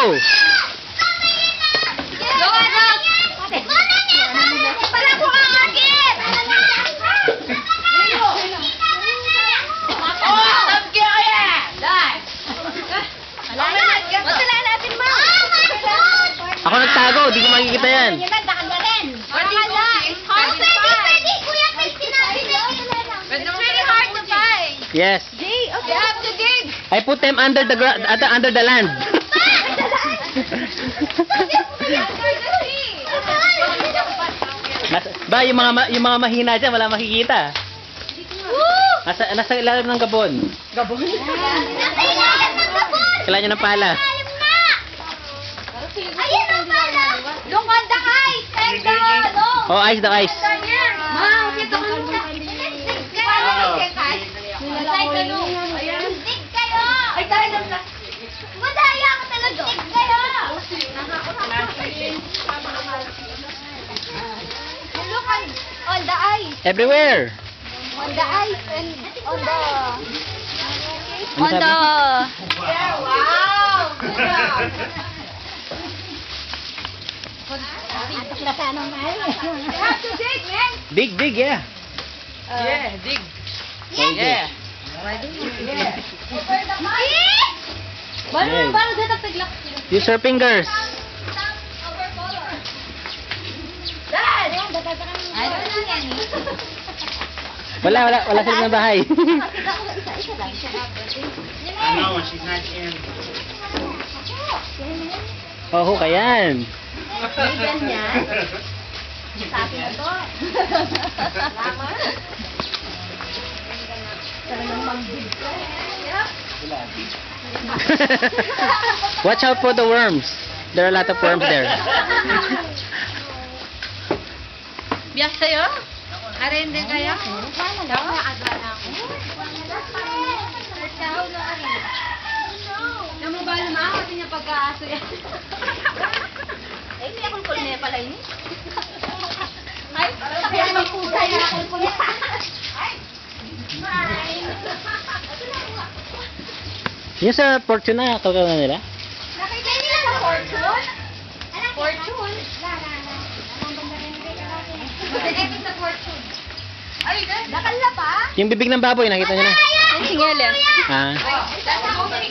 go! Ako nagtago, di ko makikita yan. Yes. You have to dig. I put them under the under the land. Ba, yung mga mahina dyan, wala makikita. Nasa ilalim ng gabon. Gabon? Kailangan nyo ng pala. Ayun ang pala. Look on the ice. And the Oh, ice, the ice. Wow, ito ka muna. Dig kayo. Ay, tayo lang. Madaya ka talaga. Dig kayo. Look on the ice. Everywhere. On the ice and on the... Ano sabi? Yeah, wow! Good job! You have to dig, man! Big, yeah. Yeah, dig. Yeah. Over the mic! Paano dito tiglak? Use your fingers. Over color. Dad! Ano lang yan Wala sila ng bahay. No, she's not in. Oh, kayan. Bigyan niya. Sabi na to. Salamat. Talagang mangbig ka. Watch out for the worms. There are a lot of worms there. Biyak sa'yo? Arende kaya? Namu ba naman ako niya pagkaaso yan? Ay, may akulkul niya pala yun. Ay, kaya magpusay na akulkul niya. Ay, Yung sa fortune na, kakaroon nila? nakita nila sa fortune? Fortune? Mag-edit sa fortune. Ay, nakala pa? Yung bibig ng baboy, nakita nyo na? Ang singal yan. Ah. That's how many